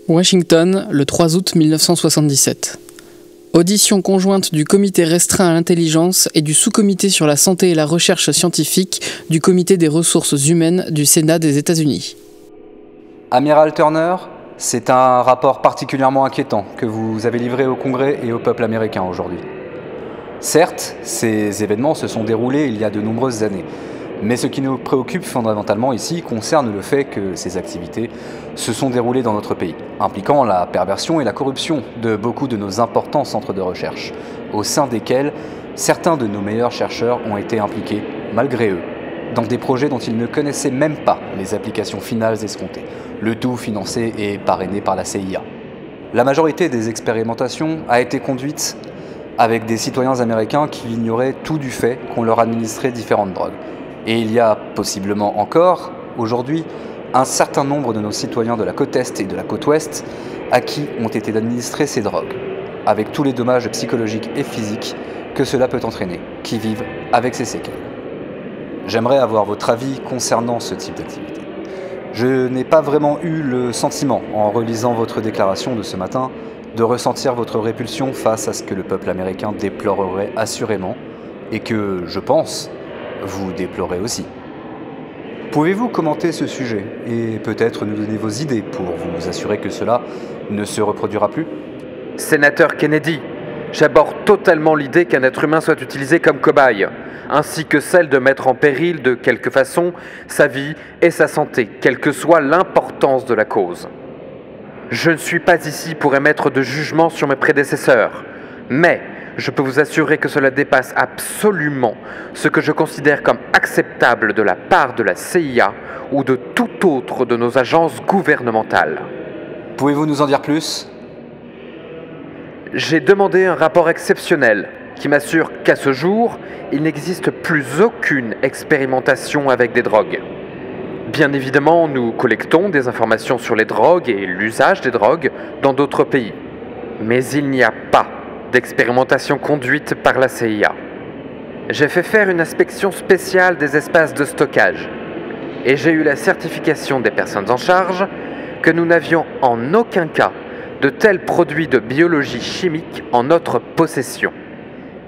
Washington, le 3 août 1977. Audition conjointe du comité restreint à l'intelligence et du sous-comité sur la santé et la recherche scientifique du comité des ressources humaines du Sénat des États-Unis. Amiral Turner, c'est un rapport particulièrement inquiétant que vous avez livré au Congrès et au peuple américain aujourd'hui. Certes, ces événements se sont déroulés il y a de nombreuses années, mais ce qui nous préoccupe fondamentalement ici concerne le fait que ces activités se sont déroulées dans notre pays, impliquant la perversion et la corruption de beaucoup de nos importants centres de recherche, au sein desquels certains de nos meilleurs chercheurs ont été impliqués, malgré eux, dans des projets dont ils ne connaissaient même pas les applications finales escomptées, le tout financé et parrainé par la CIA. La majorité des expérimentations a été conduite avec des citoyens américains qui ignoraient tout du fait qu'on leur administrait différentes drogues. Et il y a possiblement encore, aujourd'hui, un certain nombre de nos citoyens de la côte Est et de la côte Ouest à qui ont été administrées ces drogues, avec tous les dommages psychologiques et physiques que cela peut entraîner, qui vivent avec ces séquelles. J'aimerais avoir votre avis concernant ce type d'activité. Je n'ai pas vraiment eu le sentiment, en relisant votre déclaration de ce matin, de ressentir votre répulsion face à ce que le peuple américain déplorerait assurément, et que, je pense, vous déplorez aussi. Pouvez-vous commenter ce sujet et peut-être nous donner vos idées pour vous assurer que cela ne se reproduira plus ? Sénateur Kennedy, j'aborde totalement l'idée qu'un être humain soit utilisé comme cobaye, ainsi que celle de mettre en péril de quelque façon sa vie et sa santé, quelle que soit l'importance de la cause. Je ne suis pas ici pour émettre de jugement sur mes prédécesseurs, mais je peux vous assurer que cela dépasse absolument ce que je considère comme acceptable de la part de la CIA ou de toute autre de nos agences gouvernementales. Pouvez-vous nous en dire plus ? J'ai demandé un rapport exceptionnel qui m'assure qu'à ce jour, il n'existe plus aucune expérimentation avec des drogues. Bien évidemment, nous collectons des informations sur les drogues et l'usage des drogues dans d'autres pays. Mais il n'y a pas d'expérimentation conduite par la CIA. J'ai fait faire une inspection spéciale des espaces de stockage et j'ai eu la certification des personnes en charge que nous n'avions en aucun cas de tels produits de biologie chimique en notre possession.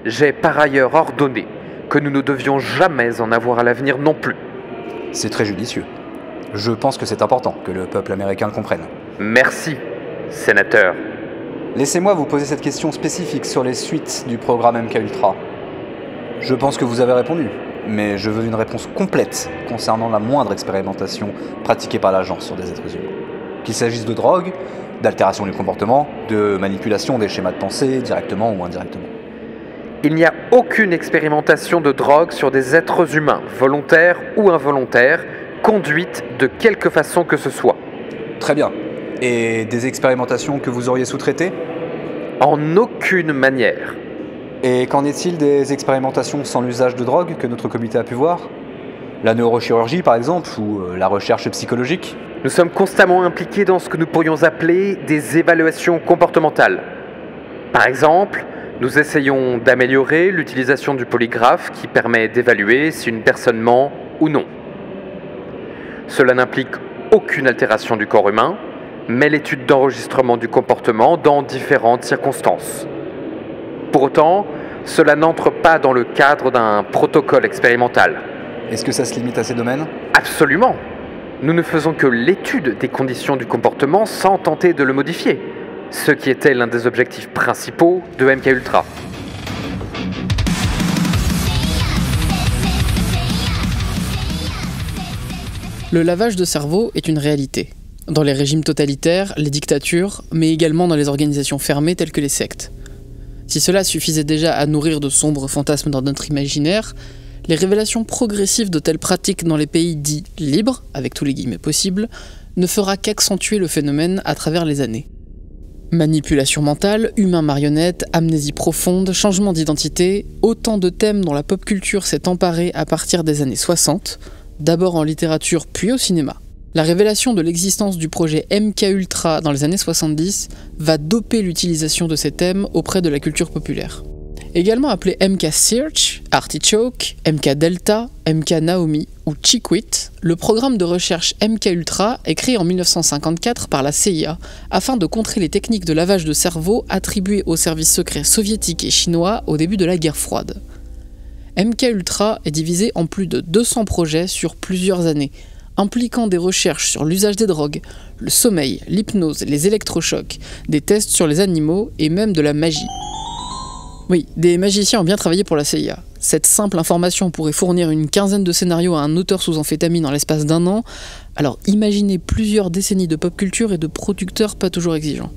J'ai par ailleurs ordonné que nous ne devions jamais en avoir à l'avenir non plus. C'est très judicieux. Je pense que c'est important que le peuple américain le comprenne. Merci, sénateur. Laissez-moi vous poser cette question spécifique sur les suites du programme MKUltra. Je pense que vous avez répondu, mais je veux une réponse complète concernant la moindre expérimentation pratiquée par l'agence sur des êtres humains. Qu'il s'agisse de drogue, d'altération du comportement, de manipulation des schémas de pensée, directement ou indirectement. Il n'y a aucune expérimentation de drogue sur des êtres humains, volontaires ou involontaires, conduite de quelque façon que ce soit. Très bien. Et des expérimentations que vous auriez sous-traitées ? En aucune manière. Et qu'en est-il des expérimentations sans l'usage de drogue que notre comité a pu voir ? La neurochirurgie par exemple, ou la recherche psychologique ? Nous sommes constamment impliqués dans ce que nous pourrions appeler des évaluations comportementales. Par exemple, nous essayons d'améliorer l'utilisation du polygraphe qui permet d'évaluer si une personne ment ou non. Cela n'implique aucune altération du corps humain, mais l'étude d'enregistrement du comportement dans différentes circonstances. Pour autant, cela n'entre pas dans le cadre d'un protocole expérimental. Est-ce que ça se limite à ces domaines ? Absolument. Nous ne faisons que l'étude des conditions du comportement sans tenter de le modifier, ce qui était l'un des objectifs principaux de MKUltra. Le lavage de cerveau est une réalité. Dans les régimes totalitaires, les dictatures, mais également dans les organisations fermées telles que les sectes. Si cela suffisait déjà à nourrir de sombres fantasmes dans notre imaginaire, les révélations progressives de telles pratiques dans les pays dits « libres », avec tous les guillemets possibles, ne fera qu'accentuer le phénomène à travers les années. Manipulation mentale, humains marionnettes, amnésie profonde, changement d'identité, autant de thèmes dont la pop culture s'est emparée à partir des années 60, d'abord en littérature puis au cinéma. La révélation de l'existence du projet MKUltra dans les années 70 va doper l'utilisation de ces thèmes auprès de la culture populaire. Également appelé MK Search, Artichoke, MK Delta, MK Naomi ou Chiquit, le programme de recherche MK Ultra est créé en 1954 par la CIA afin de contrer les techniques de lavage de cerveau attribuées aux services secrets soviétiques et chinois au début de la guerre froide. MK Ultra est divisé en plus de 200 projets sur plusieurs années, impliquant des recherches sur l'usage des drogues, le sommeil, l'hypnose, les électrochocs, des tests sur les animaux et même de la magie. Oui, des magiciens ont bien travaillé pour la CIA. Cette simple information pourrait fournir une quinzaine de scénarios à un auteur sous amphétamine en l'espace d'un an, alors imaginez plusieurs décennies de pop culture et de producteurs pas toujours exigeants.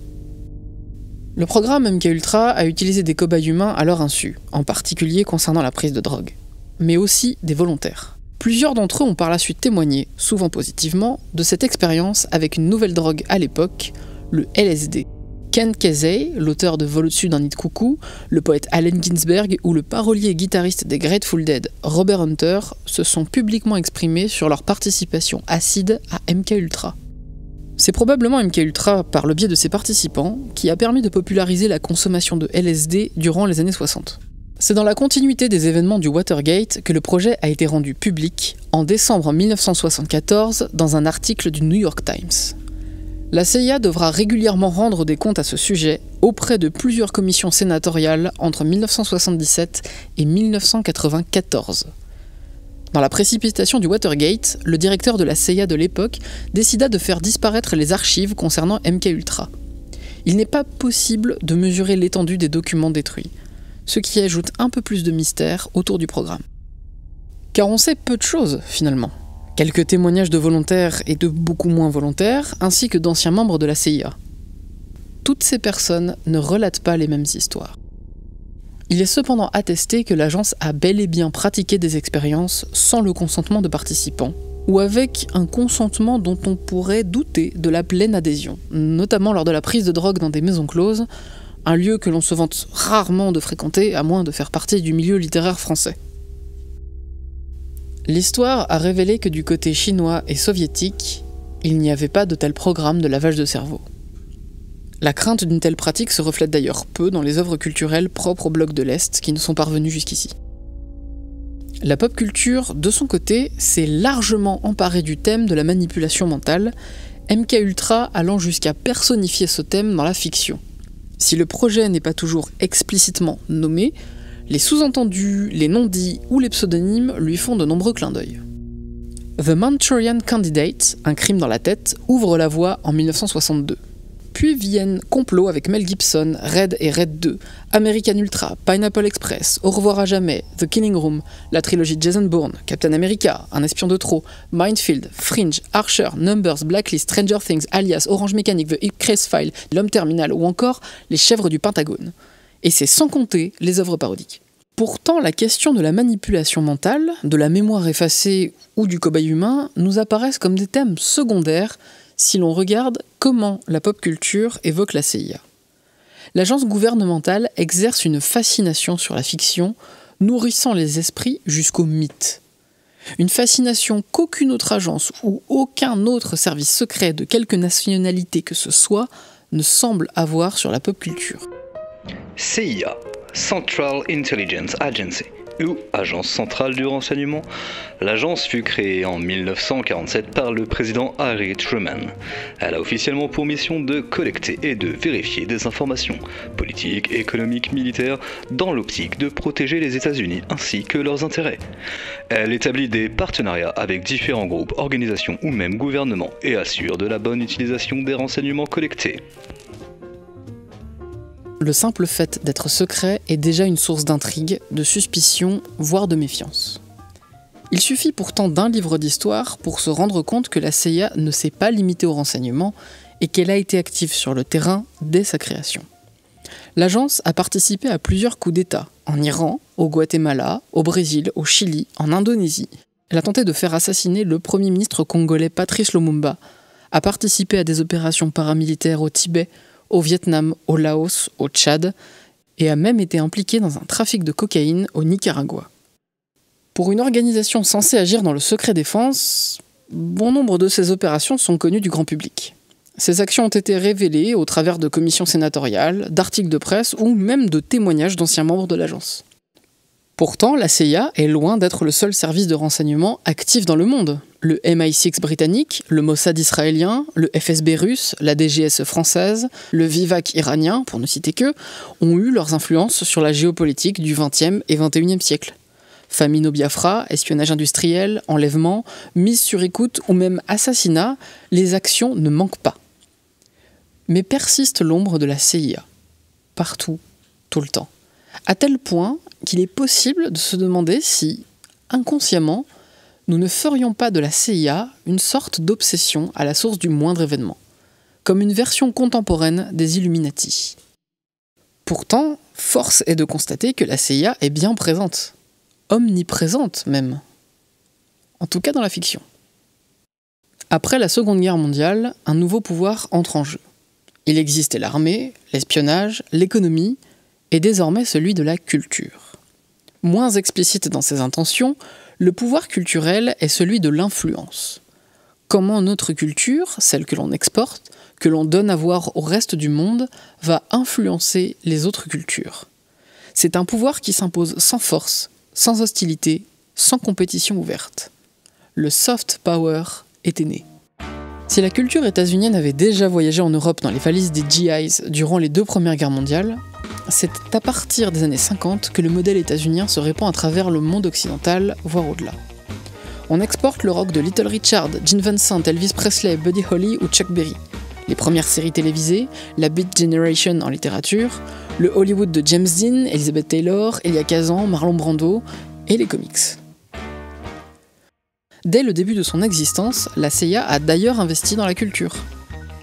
Le programme MK Ultra a utilisé des cobayes humains à leur insu, en particulier concernant la prise de drogue, mais aussi des volontaires. Plusieurs d'entre eux ont par la suite témoigné, souvent positivement, de cette expérience avec une nouvelle drogue à l'époque, le LSD. Ken Kesey, l'auteur de Vol au-dessus d'un nid de coucou, le poète Allen Ginsberg ou le parolier et guitariste des Grateful Dead, Robert Hunter, se sont publiquement exprimés sur leur participation acide à MK Ultra. C'est probablement MK Ultra, par le biais de ses participants, qui a permis de populariser la consommation de LSD durant les années 60. C'est dans la continuité des événements du Watergate que le projet a été rendu public en décembre 1974 dans un article du New York Times. La CIA devra régulièrement rendre des comptes à ce sujet auprès de plusieurs commissions sénatoriales entre 1977 et 1994. Dans la précipitation du Watergate, le directeur de la CIA de l'époque décida de faire disparaître les archives concernant MK Ultra. Il n'est pas possible de mesurer l'étendue des documents détruits, ce qui ajoute un peu plus de mystère autour du programme. Car on sait peu de choses finalement. Quelques témoignages de volontaires et de beaucoup moins volontaires, ainsi que d'anciens membres de la CIA. Toutes ces personnes ne relatent pas les mêmes histoires. Il est cependant attesté que l'agence a bel et bien pratiqué des expériences sans le consentement de participants, ou avec un consentement dont on pourrait douter de la pleine adhésion, notamment lors de la prise de drogue dans des maisons closes, un lieu que l'on se vante rarement de fréquenter à moins de faire partie du milieu littéraire français. L'histoire a révélé que du côté chinois et soviétique, il n'y avait pas de tel programme de lavage de cerveau. La crainte d'une telle pratique se reflète d'ailleurs peu dans les œuvres culturelles propres au bloc de l'Est qui ne sont parvenues jusqu'ici. La pop culture, de son côté, s'est largement emparée du thème de la manipulation mentale, MK Ultra allant jusqu'à personnifier ce thème dans la fiction. Si le projet n'est pas toujours explicitement nommé, les sous-entendus, les non-dits ou les pseudonymes lui font de nombreux clins d'œil. The Manchurian Candidate, un crime dans la tête, ouvre la voie en 1962. Puis viennent Complot avec Mel Gibson, Red et Red 2, American Ultra, Pineapple Express, Au revoir à jamais, The Killing Room, la trilogie de Jason Bourne, Captain America, Un espion de trop, Mindfield, Fringe, Archer, Numbers, Blacklist, Stranger Things, Alias, Orange Mécanique, The X Files, L'Homme Terminal ou encore Les Chèvres du Pentagone. Et c'est sans compter les œuvres parodiques. Pourtant, la question de la manipulation mentale, de la mémoire effacée ou du cobaye humain nous apparaissent comme des thèmes secondaires si l'on regarde comment la pop culture évoque la CIA. L'agence gouvernementale exerce une fascination sur la fiction, nourrissant les esprits jusqu'au mythe. Une fascination qu'aucune autre agence ou aucun autre service secret de quelque nationalité que ce soit ne semble avoir sur la pop culture. CIA, Central Intelligence Agency, ou Agence centrale du renseignement. L'agence fut créée en 1947 par le président Harry Truman. Elle a officiellement pour mission de collecter et de vérifier des informations politiques, économiques, militaires, dans l'optique de protéger les États-Unis ainsi que leurs intérêts. Elle établit des partenariats avec différents groupes, organisations ou même gouvernements et assure de la bonne utilisation des renseignements collectés. Le simple fait d'être secret est déjà une source d'intrigue, de suspicion, voire de méfiance. Il suffit pourtant d'un livre d'histoire pour se rendre compte que la CIA ne s'est pas limitée au renseignement et qu'elle a été active sur le terrain dès sa création. L'agence a participé à plusieurs coups d'État, en Iran, au Guatemala, au Brésil, au Chili, en Indonésie. Elle a tenté de faire assassiner le premier ministre congolais Patrice Lumumba, a participé à des opérations paramilitaires au Tibet, au Vietnam, au Laos, au Tchad, et a même été impliquée dans un trafic de cocaïne au Nicaragua. Pour une organisation censée agir dans le secret défense, bon nombre de ces opérations sont connues du grand public. Ces actions ont été révélées au travers de commissions sénatoriales, d'articles de presse ou même de témoignages d'anciens membres de l'agence. Pourtant, la CIA est loin d'être le seul service de renseignement actif dans le monde. Le MI6 britannique, le Mossad israélien, le FSB russe, la DGSE française, le Vivac iranien, pour ne citer que, ont eu leurs influences sur la géopolitique du XXe et XXIe siècle. Famine au Biafra, espionnage industriel, enlèvement, mise sur écoute ou même assassinat, les actions ne manquent pas. Mais persiste l'ombre de la CIA. Partout, tout le temps. À tel point qu'il est possible de se demander si, inconsciemment, nous ne ferions pas de la CIA une sorte d'obsession à la source du moindre événement, comme une version contemporaine des Illuminati. Pourtant, force est de constater que la CIA est bien présente, omniprésente même, en tout cas dans la fiction. Après la Seconde Guerre mondiale, un nouveau pouvoir entre en jeu. Il existait l'armée, l'espionnage, l'économie, et désormais celui de la culture. Moins explicite dans ses intentions, le pouvoir culturel est celui de l'influence. Comment notre culture, celle que l'on exporte, que l'on donne à voir au reste du monde, va influencer les autres cultures. C'est un pouvoir qui s'impose sans force, sans hostilité, sans compétition ouverte. Le soft power était né. Si la culture états-unienne avait déjà voyagé en Europe dans les valises des GIs durant les 2 premières guerres mondiales, c'est à partir des années 50 que le modèle états-unien se répand à travers le monde occidental, voire au-delà. On exporte le rock de Little Richard, Gene Vincent, Elvis Presley, Buddy Holly ou Chuck Berry, les premières séries télévisées, la Beat Generation en littérature, le Hollywood de James Dean, Elizabeth Taylor, Elia Kazan, Marlon Brando et les comics. Dès le début de son existence, la CIA a d'ailleurs investi dans la culture.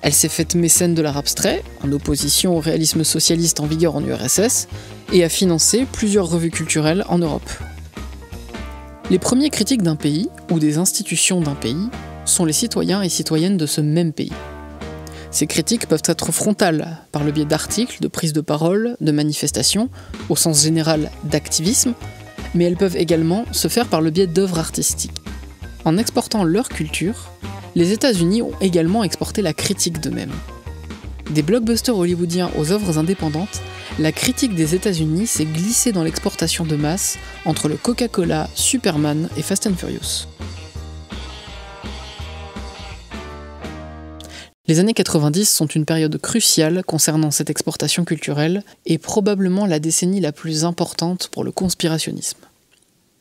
Elle s'est faite mécène de l'art abstrait, en opposition au réalisme socialiste en vigueur en URSS, et a financé plusieurs revues culturelles en Europe. Les premiers critiques d'un pays, ou des institutions d'un pays, sont les citoyens et citoyennes de ce même pays. Ces critiques peuvent être frontales, par le biais d'articles, de prises de parole, de manifestations, au sens général d'activisme, mais elles peuvent également se faire par le biais d'œuvres artistiques. En exportant leur culture, les États-Unis ont également exporté la critique d'eux-mêmes. Des blockbusters hollywoodiens aux œuvres indépendantes, la critique des États-Unis s'est glissée dans l'exportation de masse entre le Coca-Cola, Superman et Fast and Furious. Les années 90 sont une période cruciale concernant cette exportation culturelle et probablement la décennie la plus importante pour le conspirationnisme.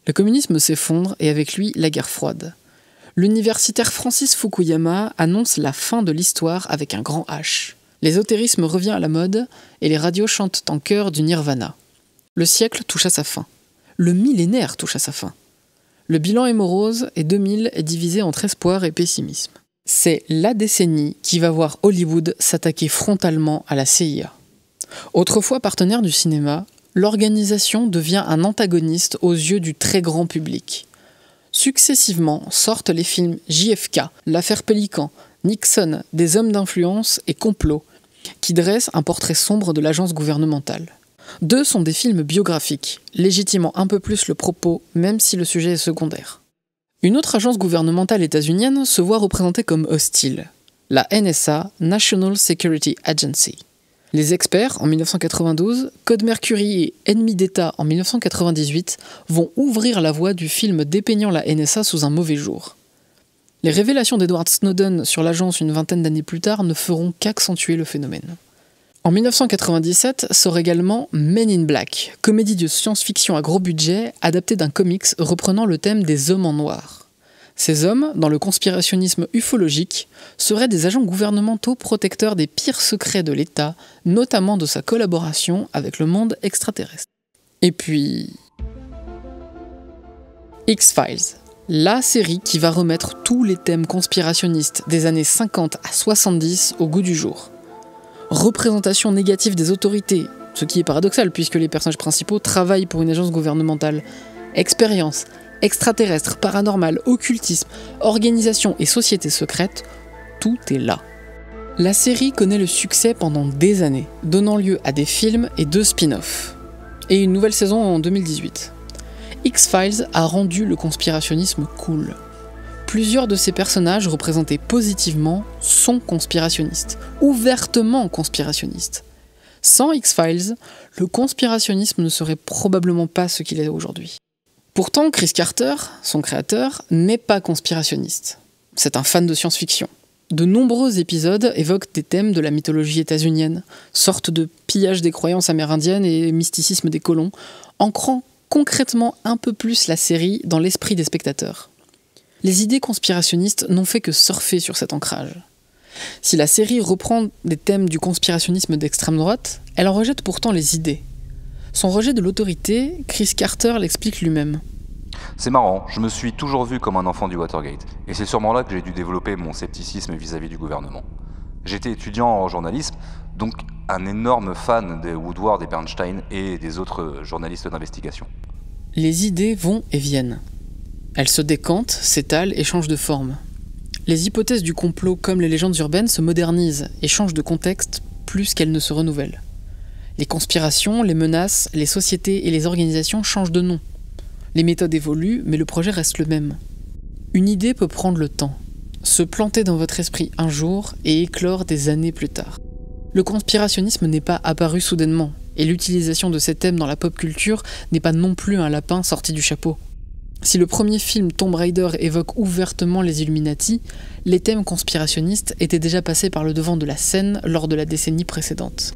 Le communisme s'effondre et avec lui la guerre froide. L'universitaire Francis Fukuyama annonce la fin de l'histoire avec un grand H. L'ésotérisme revient à la mode et les radios chantent en chœur du nirvana. Le siècle touche à sa fin. Le millénaire touche à sa fin. Le bilan est morose et 2000 est divisé entre espoir et pessimisme. C'est la décennie qui va voir Hollywood s'attaquer frontalement à la CIA. Autrefois partenaire du cinéma, l'organisation devient un antagoniste aux yeux du très grand public. Successivement sortent les films JFK, L'affaire Pélican, Nixon, Des hommes d'influence et Complot, qui dressent un portrait sombre de l'agence gouvernementale. 2 sont des films biographiques, légitimant un peu plus le propos, même si le sujet est secondaire. Une autre agence gouvernementale états-unienne se voit représentée comme hostile, la NSA, National Security Agency. Les experts, en 1992, Code Mercury et Ennemis d'État en 1998, vont ouvrir la voie du film dépeignant la NSA sous un mauvais jour. Les révélations d'Edward Snowden sur l'agence une vingtaine d'années plus tard ne feront qu'accentuer le phénomène. En 1997 sort également Men in Black, comédie de science-fiction à gros budget adaptée d'un comics reprenant le thème des hommes en noir. Ces hommes, dans le conspirationnisme ufologique, seraient des agents gouvernementaux protecteurs des pires secrets de l'État, notamment de sa collaboration avec le monde extraterrestre. Et puis... X-Files, la série qui va remettre tous les thèmes conspirationnistes des années 50 à 70 au goût du jour. Représentation négative des autorités, ce qui est paradoxal puisque les personnages principaux travaillent pour une agence gouvernementale. Expérience, extraterrestre, paranormal, occultisme, organisation et société secrète, tout est là. La série connaît le succès pendant des années, donnant lieu à des films et 2 spin-offs. Et une nouvelle saison en 2018. X-Files a rendu le conspirationnisme cool. Plusieurs de ces personnages représentés positivement sont conspirationnistes, ouvertement conspirationnistes. Sans X-Files, le conspirationnisme ne serait probablement pas ce qu'il est aujourd'hui. Pourtant, Chris Carter, son créateur, n'est pas conspirationniste. C'est un fan de science-fiction. De nombreux épisodes évoquent des thèmes de la mythologie états-unienne, sorte de pillage des croyances amérindiennes et mysticisme des colons, ancrant concrètement un peu plus la série dans l'esprit des spectateurs. Les idées conspirationnistes n'ont fait que surfer sur cet ancrage. Si la série reprend des thèmes du conspirationnisme d'extrême droite, elle en rejette pourtant les idées. Son rejet de l'autorité, Chris Carter l'explique lui-même. C'est marrant, je me suis toujours vu comme un enfant du Watergate, et c'est sûrement là que j'ai dû développer mon scepticisme vis-à-vis du gouvernement. J'étais étudiant en journalisme, donc un énorme fan de Woodward et Bernstein et des autres journalistes d'investigation. Les idées vont et viennent. Elles se décantent, s'étalent et changent de forme. Les hypothèses du complot comme les légendes urbaines se modernisent et changent de contexte plus qu'elles ne se renouvellent. Les conspirations, les menaces, les sociétés et les organisations changent de nom. Les méthodes évoluent, mais le projet reste le même. Une idée peut prendre le temps, se planter dans votre esprit un jour et éclore des années plus tard. Le conspirationnisme n'est pas apparu soudainement, et l'utilisation de ces thèmes dans la pop culture n'est pas non plus un lapin sorti du chapeau. Si le premier film Tomb Raider évoque ouvertement les Illuminati, les thèmes conspirationnistes étaient déjà passés par le devant de la scène lors de la décennie précédente.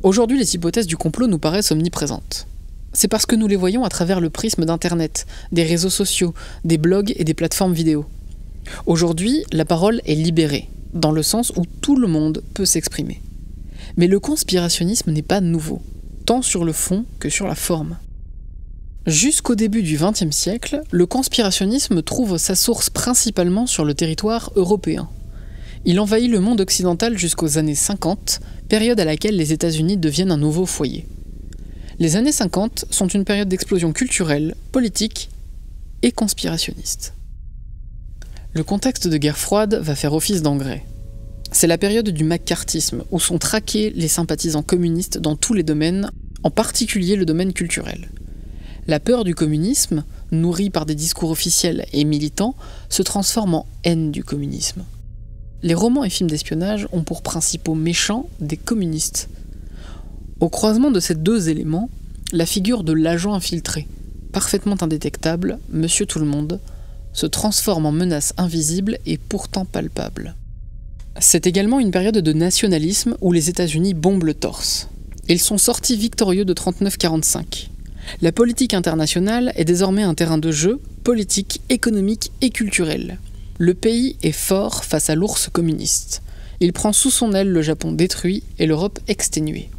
Aujourd'hui, les hypothèses du complot nous paraissent omniprésentes. C'est parce que nous les voyons à travers le prisme d'Internet, des réseaux sociaux, des blogs et des plateformes vidéo. Aujourd'hui, la parole est libérée, dans le sens où tout le monde peut s'exprimer. Mais le conspirationnisme n'est pas nouveau, tant sur le fond que sur la forme. Jusqu'au début du XXe siècle, le conspirationnisme trouve sa source principalement sur le territoire européen. Il envahit le monde occidental jusqu'aux années 50, période à laquelle les États-Unis deviennent un nouveau foyer. Les années 50 sont une période d'explosion culturelle, politique et conspirationniste. Le contexte de guerre froide va faire office d'engrais. C'est la période du maccarthisme, où sont traqués les sympathisants communistes dans tous les domaines, en particulier le domaine culturel. La peur du communisme, nourrie par des discours officiels et militants, se transforme en haine du communisme. Les romans et films d'espionnage ont pour principaux méchants des communistes. Au croisement de ces deux éléments, la figure de l'agent infiltré, parfaitement indétectable, Monsieur Tout-le-Monde, se transforme en menace invisible et pourtant palpable. C'est également une période de nationalisme où les États-Unis bombent le torse. Ils sont sortis victorieux de 39-45. La politique internationale est désormais un terrain de jeu politique, économique et culturel. Le pays est fort face à l'ours communiste. Il prend sous son aile le Japon détruit et l'Europe exténuée.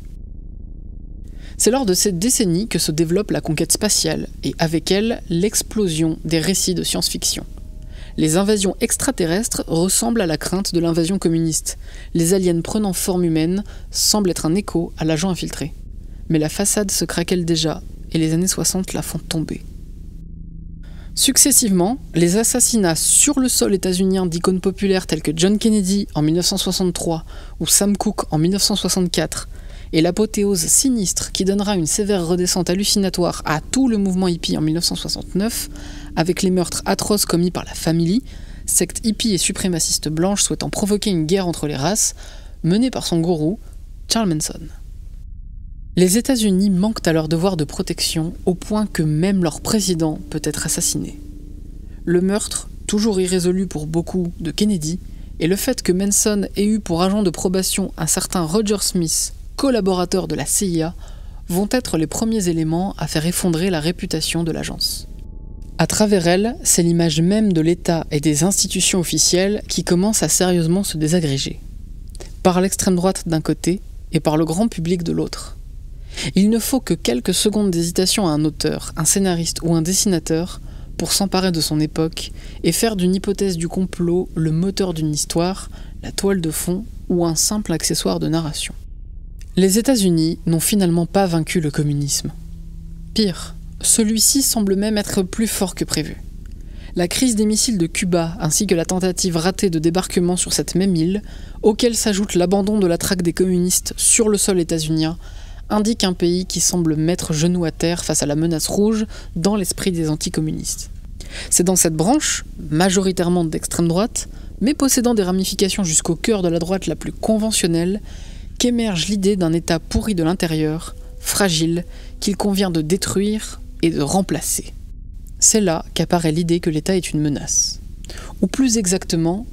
C'est lors de cette décennie que se développe la conquête spatiale et avec elle l'explosion des récits de science-fiction. Les invasions extraterrestres ressemblent à la crainte de l'invasion communiste. Les aliens prenant forme humaine semblent être un écho à l'agent infiltré. Mais la façade se craquelle déjà et les années 60 la font tomber. Successivement, les assassinats sur le sol états-unien d'icônes populaires telles que John Kennedy en 1963 ou Sam Cooke en 1964 et l'apothéose sinistre qui donnera une sévère redescente hallucinatoire à tout le mouvement hippie en 1969 avec les meurtres atroces commis par la Family, secte hippie et suprémaciste blanche souhaitant provoquer une guerre entre les races, menée par son gourou, Charles Manson. Les États-Unis manquent à leur devoir de protection au point que même leur président peut être assassiné. Le meurtre, toujours irrésolu pour beaucoup, de Kennedy, et le fait que Manson ait eu pour agent de probation un certain Roger Smith, collaborateur de la CIA, vont être les premiers éléments à faire effondrer la réputation de l'agence. À travers elle, c'est l'image même de l'État et des institutions officielles qui commence à sérieusement se désagréger. Par l'extrême droite d'un côté et par le grand public de l'autre. Il ne faut que quelques secondes d'hésitation à un auteur, un scénariste ou un dessinateur pour s'emparer de son époque et faire d'une hypothèse du complot le moteur d'une histoire, la toile de fond ou un simple accessoire de narration. Les États-Unis n'ont finalement pas vaincu le communisme. Pire, celui-ci semble même être plus fort que prévu. La crise des missiles de Cuba ainsi que la tentative ratée de débarquement sur cette même île, auquel s'ajoute l'abandon de la traque des communistes sur le sol états-unien, indique un pays qui semble mettre genou à terre face à la menace rouge dans l'esprit des anticommunistes. C'est dans cette branche, majoritairement d'extrême droite, mais possédant des ramifications jusqu'au cœur de la droite la plus conventionnelle, qu'émerge l'idée d'un État pourri de l'intérieur, fragile, qu'il convient de détruire et de remplacer. C'est là qu'apparaît l'idée que l'État est une menace. Ou plus exactement,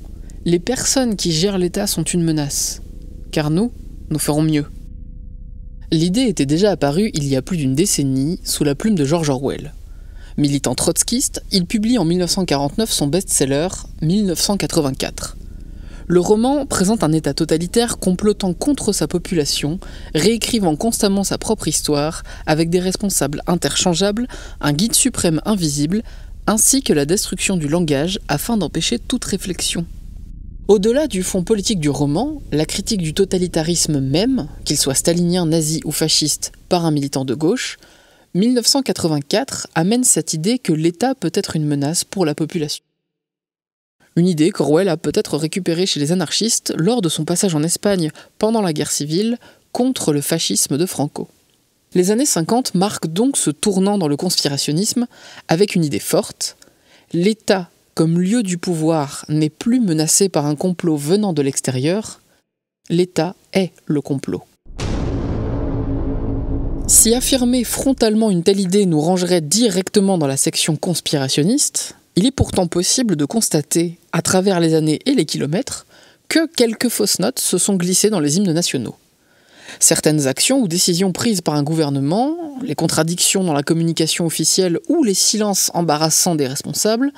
les personnes qui gèrent l'État sont une menace, car nous ferons mieux. L'idée était déjà apparue il y a plus d'une décennie sous la plume de George Orwell. Militant trotskiste, il publie en 1949 son best-seller « 1984 ». Le roman présente un État totalitaire complotant contre sa population, réécrivant constamment sa propre histoire, avec des responsables interchangeables, un guide suprême invisible, ainsi que la destruction du langage afin d'empêcher toute réflexion. Au-delà du fond politique du roman, la critique du totalitarisme même, qu'il soit stalinien, nazi ou fasciste, par un militant de gauche, 1984 amène cette idée que l'État peut être une menace pour la population. Une idée qu'Orwell a peut-être récupérée chez les anarchistes lors de son passage en Espagne pendant la guerre civile contre le fascisme de Franco. Les années 50 marquent donc ce tournant dans le conspirationnisme avec une idée forte. L'État, comme lieu du pouvoir, n'est plus menacé par un complot venant de l'extérieur. L'État est le complot. Si affirmer frontalement une telle idée nous rangerait directement dans la section conspirationniste, il est pourtant possible de constater, à travers les années et les kilomètres, que quelques fausses notes se sont glissées dans les hymnes nationaux. Certaines actions ou décisions prises par un gouvernement, les contradictions dans la communication officielle ou les silences embarrassants des responsables,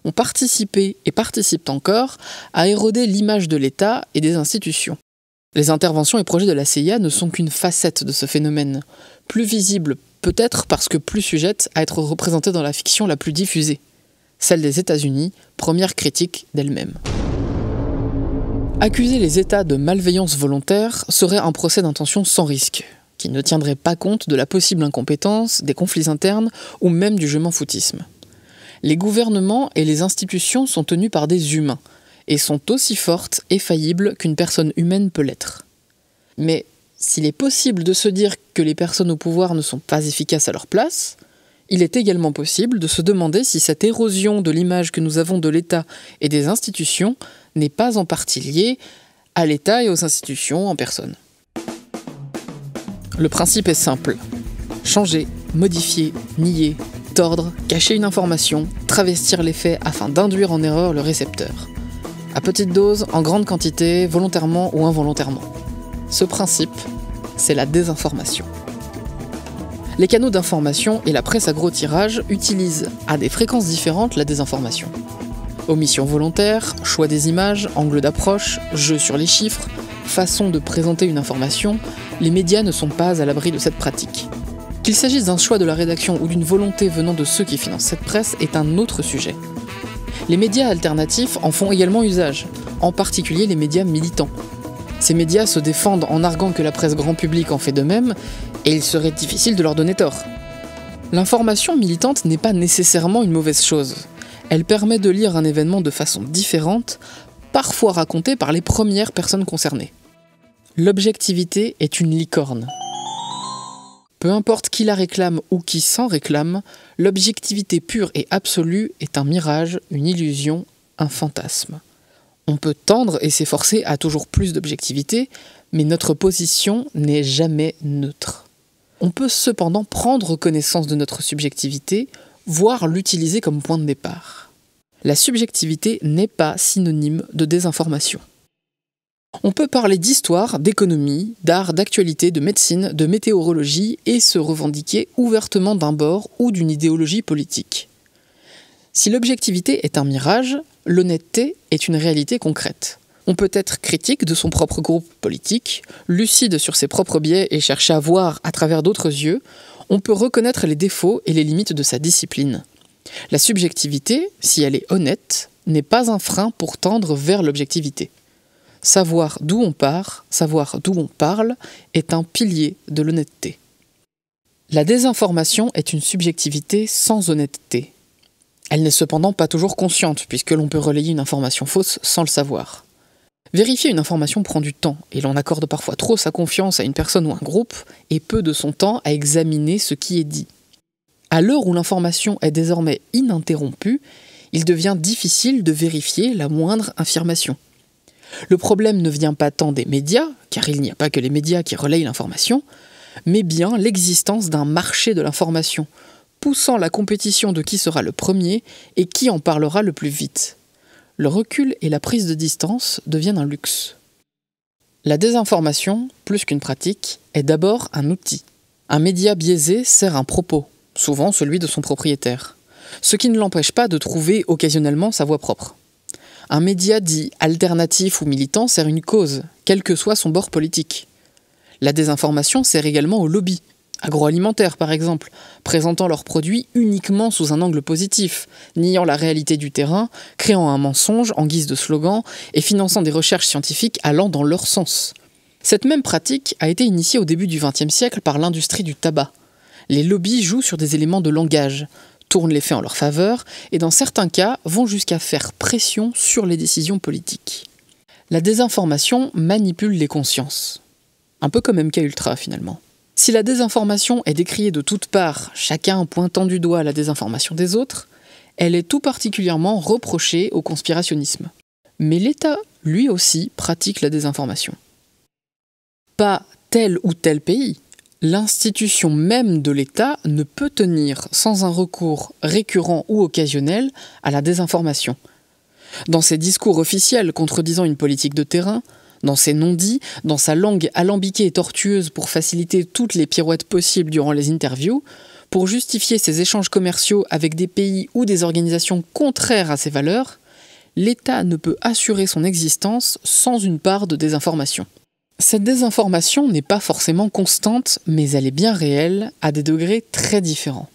ont participé et participent encore à éroder l'image de l'État et des institutions. Les interventions et projets de la CIA ne sont qu'une facette de ce phénomène, plus visible peut-être parce que plus sujette à être représentée dans la fiction la plus diffusée, celle des États-Unis, première critique d'elle-même. Accuser les États de malveillance volontaire serait un procès d'intention sans risque, qui ne tiendrait pas compte de la possible incompétence, des conflits internes ou même du je m'en foutisme. Les gouvernements et les institutions sont tenus par des humains, et sont aussi fortes et faillibles qu'une personne humaine peut l'être. Mais s'il est possible de se dire que les personnes au pouvoir ne sont pas efficaces à leur place, il est également possible de se demander si cette érosion de l'image que nous avons de l'État et des institutions n'est pas en partie liée à l'État et aux institutions en personne. Le principe est simple. Changer, modifier, nier, tordre, cacher une information, travestir les faits afin d'induire en erreur le récepteur. À petite dose, en grande quantité, volontairement ou involontairement. Ce principe, c'est la désinformation. Les canaux d'information et la presse à gros tirage utilisent à des fréquences différentes la désinformation. Omission volontaire, choix des images, angle d'approche, jeu sur les chiffres, façon de présenter une information, les médias ne sont pas à l'abri de cette pratique. Qu'il s'agisse d'un choix de la rédaction ou d'une volonté venant de ceux qui financent cette presse est un autre sujet. Les médias alternatifs en font également usage, en particulier les médias militants. Ces médias se défendent en arguant que la presse grand public en fait de même, et il serait difficile de leur donner tort. L'information militante n'est pas nécessairement une mauvaise chose. Elle permet de lire un événement de façon différente, parfois raconté par les premières personnes concernées. L'objectivité est une licorne. Peu importe qui la réclame ou qui s'en réclame, l'objectivité pure et absolue est un mirage, une illusion, un fantasme. On peut tendre et s'efforcer à toujours plus d'objectivité, mais notre position n'est jamais neutre. On peut cependant prendre connaissance de notre subjectivité, voire l'utiliser comme point de départ. La subjectivité n'est pas synonyme de désinformation. On peut parler d'histoire, d'économie, d'art, d'actualité, de médecine, de météorologie et se revendiquer ouvertement d'un bord ou d'une idéologie politique. Si l'objectivité est un mirage, l'honnêteté est une réalité concrète. On peut être critique de son propre groupe politique, lucide sur ses propres biais et chercher à voir à travers d'autres yeux. On peut reconnaître les défauts et les limites de sa discipline. La subjectivité, si elle est honnête, n'est pas un frein pour tendre vers l'objectivité. Savoir d'où on part, savoir d'où on parle, est un pilier de l'honnêteté. La désinformation est une subjectivité sans honnêteté. Elle n'est cependant pas toujours consciente, puisque l'on peut relayer une information fausse sans le savoir. Vérifier une information prend du temps, et l'on accorde parfois trop sa confiance à une personne ou un groupe, et peu de son temps à examiner ce qui est dit. À l'heure où l'information est désormais ininterrompue, il devient difficile de vérifier la moindre affirmation. Le problème ne vient pas tant des médias, car il n'y a pas que les médias qui relayent l'information, mais bien l'existence d'un marché de l'information, poussant la compétition de qui sera le premier et qui en parlera le plus vite. Le recul et la prise de distance deviennent un luxe. La désinformation, plus qu'une pratique, est d'abord un outil. Un média biaisé sert un propos, souvent celui de son propriétaire, ce qui ne l'empêche pas de trouver occasionnellement sa voix propre. Un média dit alternatif ou militant sert une cause, quel que soit son bord politique. La désinformation sert également au lobby, agroalimentaires par exemple, présentant leurs produits uniquement sous un angle positif, niant la réalité du terrain, créant un mensonge en guise de slogan et finançant des recherches scientifiques allant dans leur sens. Cette même pratique a été initiée au début du XXe siècle par l'industrie du tabac. Les lobbies jouent sur des éléments de langage, tournent les faits en leur faveur et dans certains cas vont jusqu'à faire pression sur les décisions politiques. La désinformation manipule les consciences. Un peu comme MKUltra finalement. Si la désinformation est décriée de toutes parts, chacun pointant du doigt la désinformation des autres, elle est tout particulièrement reprochée au conspirationnisme. Mais l'État, lui aussi, pratique la désinformation. Pas tel ou tel pays. L'institution même de l'État ne peut tenir sans un recours récurrent ou occasionnel à la désinformation. Dans ses discours officiels contredisant une politique de terrain, dans ses non-dits, dans sa langue alambiquée et tortueuse pour faciliter toutes les pirouettes possibles durant les interviews, pour justifier ses échanges commerciaux avec des pays ou des organisations contraires à ses valeurs, l'État ne peut assurer son existence sans une part de désinformation. Cette désinformation n'est pas forcément constante, mais elle est bien réelle, à des degrés très différents.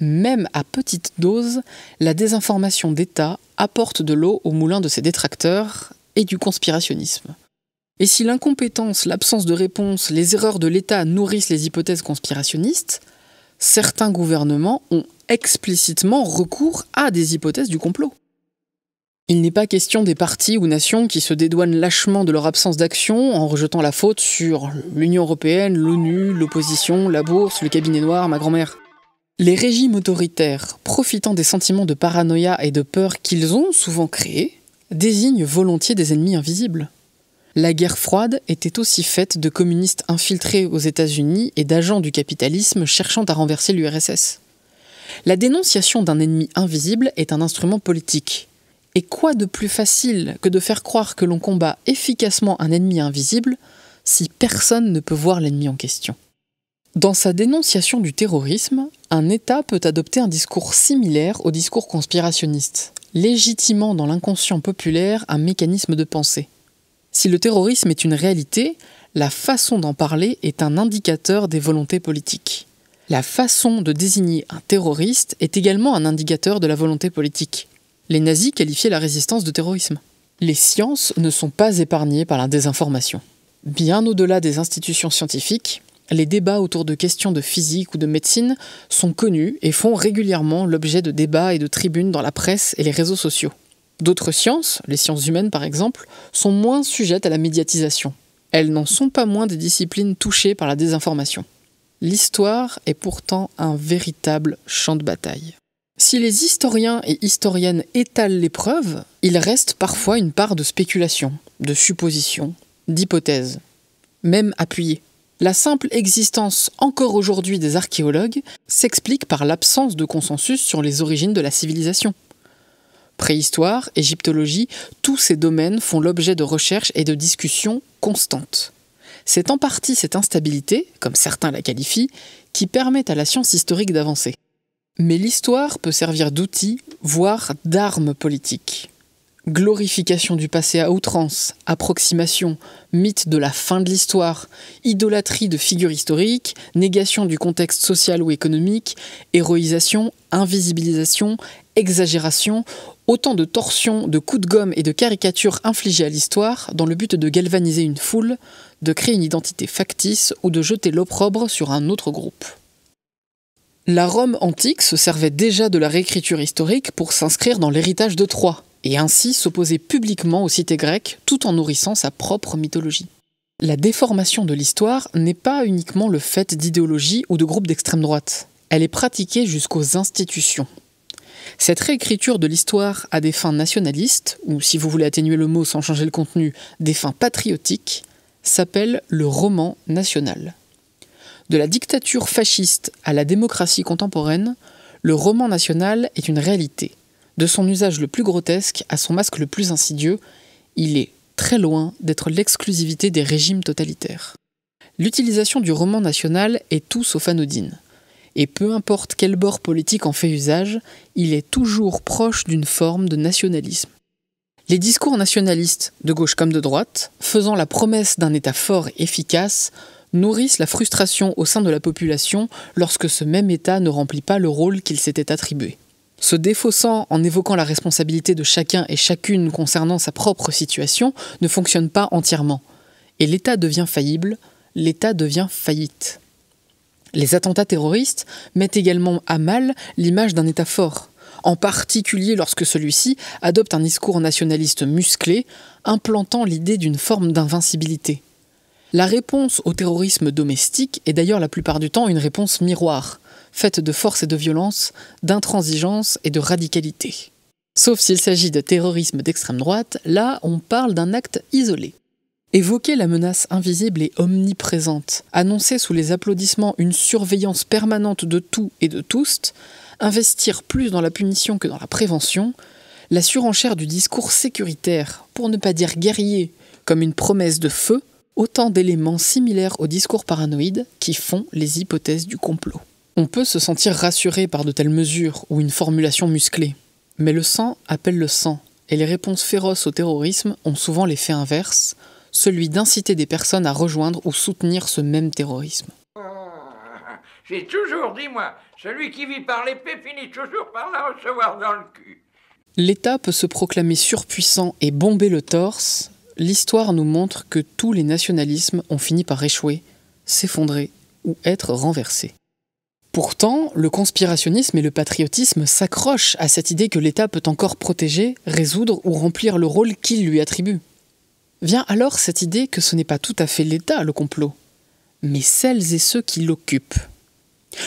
Même à petite dose, la désinformation d'État apporte de l'eau au moulin de ses détracteurs et du conspirationnisme. Et si l'incompétence, l'absence de réponse, les erreurs de l'État nourrissent les hypothèses conspirationnistes, certains gouvernements ont explicitement recours à des hypothèses du complot. Il n'est pas question des partis ou nations qui se dédouanent lâchement de leur absence d'action en rejetant la faute sur l'Union européenne, l'ONU, l'opposition, la bourse, le cabinet noir, ma grand-mère. Les régimes autoritaires, profitant des sentiments de paranoïa et de peur qu'ils ont souvent créés, désignent volontiers des ennemis invisibles. La guerre froide était aussi faite de communistes infiltrés aux États-Unis et d'agents du capitalisme cherchant à renverser l'URSS. La dénonciation d'un ennemi invisible est un instrument politique. Et quoi de plus facile que de faire croire que l'on combat efficacement un ennemi invisible si personne ne peut voir l'ennemi en question ? Dans sa dénonciation du terrorisme, un État peut adopter un discours similaire au discours conspirationniste, légitimant dans l'inconscient populaire un mécanisme de pensée. Si le terrorisme est une réalité, la façon d'en parler est un indicateur des volontés politiques. La façon de désigner un terroriste est également un indicateur de la volonté politique. Les nazis qualifiaient la résistance de terrorisme. Les sciences ne sont pas épargnées par la désinformation. Bien au-delà des institutions scientifiques, les débats autour de questions de physique ou de médecine sont connus et font régulièrement l'objet de débats et de tribunes dans la presse et les réseaux sociaux. D'autres sciences, les sciences humaines par exemple, sont moins sujettes à la médiatisation. Elles n'en sont pas moins des disciplines touchées par la désinformation. L'histoire est pourtant un véritable champ de bataille. Si les historiens et historiennes étalent les preuves, il reste parfois une part de spéculation, de supposition, d'hypothèse, même appuyée. La simple existence encore aujourd'hui des archéologues s'explique par l'absence de consensus sur les origines de la civilisation. Préhistoire, égyptologie, tous ces domaines font l'objet de recherches et de discussions constantes. C'est en partie cette instabilité, comme certains la qualifient, qui permet à la science historique d'avancer. Mais l'histoire peut servir d'outil, voire d'arme politique. Glorification du passé à outrance, approximation, mythe de la fin de l'histoire, idolâtrie de figures historiques, négation du contexte social ou économique, héroïsation, invisibilisation, exagération, autant de torsions, de coups de gomme et de caricatures infligées à l'histoire dans le but de galvaniser une foule, de créer une identité factice ou de jeter l'opprobre sur un autre groupe. La Rome antique se servait déjà de la réécriture historique pour s'inscrire dans l'héritage de Troie, et ainsi s'opposer publiquement aux cités grecques tout en nourrissant sa propre mythologie. La déformation de l'histoire n'est pas uniquement le fait d'idéologies ou de groupes d'extrême droite. Elle est pratiquée jusqu'aux institutions. Cette réécriture de l'histoire à des fins nationalistes, ou si vous voulez atténuer le mot sans changer le contenu, des fins patriotiques, s'appelle le roman national. De la dictature fasciste à la démocratie contemporaine, le roman national est une réalité. De son usage le plus grotesque à son masque le plus insidieux, il est très loin d'être l'exclusivité des régimes totalitaires. L'utilisation du roman national est tout sauf anodine. Et peu importe quel bord politique en fait usage, il est toujours proche d'une forme de nationalisme. Les discours nationalistes, de gauche comme de droite, faisant la promesse d'un État fort et efficace, nourrissent la frustration au sein de la population lorsque ce même État ne remplit pas le rôle qu'il s'était attribué. Se défaussant en évoquant la responsabilité de chacun et chacune concernant sa propre situation ne fonctionne pas entièrement. Et l'État devient faillible, l'État devient faillite. Les attentats terroristes mettent également à mal l'image d'un État fort, en particulier lorsque celui-ci adopte un discours nationaliste musclé, implantant l'idée d'une forme d'invincibilité. La réponse au terrorisme domestique est d'ailleurs la plupart du temps une réponse miroir, faite de force et de violence, d'intransigeance et de radicalité. Sauf s'il s'agit de terrorisme d'extrême droite, là on parle d'un acte isolé. Évoquer la menace invisible et omniprésente, annoncer sous les applaudissements une surveillance permanente de tout et de tous, investir plus dans la punition que dans la prévention, la surenchère du discours sécuritaire, pour ne pas dire guerrier, comme une promesse de feu, autant d'éléments similaires au discours paranoïde qui font les hypothèses du complot. On peut se sentir rassuré par de telles mesures ou une formulation musclée, mais le sang appelle le sang, et les réponses féroces au terrorisme ont souvent l'effet inverse, celui d'inciter des personnes à rejoindre ou soutenir ce même terrorisme. J'ai toujours dit, moi, celui qui vit par l'épée finit toujours par la recevoir dans le cul. L'État peut se proclamer surpuissant et bomber le torse. L'histoire nous montre que tous les nationalismes ont fini par échouer, s'effondrer ou être renversés. Pourtant, le conspirationnisme et le patriotisme s'accrochent à cette idée que l'État peut encore protéger, résoudre ou remplir le rôle qu'il lui attribue. Vient alors cette idée que ce n'est pas tout à fait l'État le complot, mais celles et ceux qui l'occupent.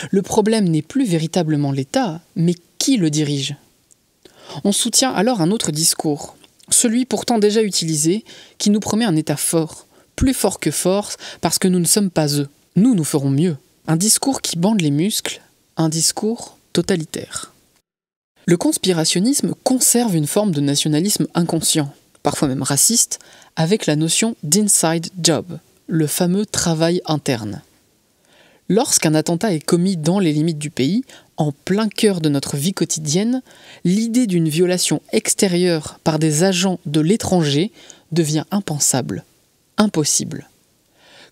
Le problème n'est plus véritablement l'État, mais qui le dirige. On soutient alors un autre discours, celui pourtant déjà utilisé, qui nous promet un État fort, plus fort que force, parce que nous ne sommes pas eux. Nous ferons mieux. Un discours qui bande les muscles, un discours totalitaire. Le conspirationnisme conserve une forme de nationalisme inconscient, parfois même raciste, avec la notion d'inside job, le fameux travail interne. Lorsqu'un attentat est commis dans les limites du pays, en plein cœur de notre vie quotidienne, l'idée d'une violation extérieure par des agents de l'étranger devient impensable, impossible.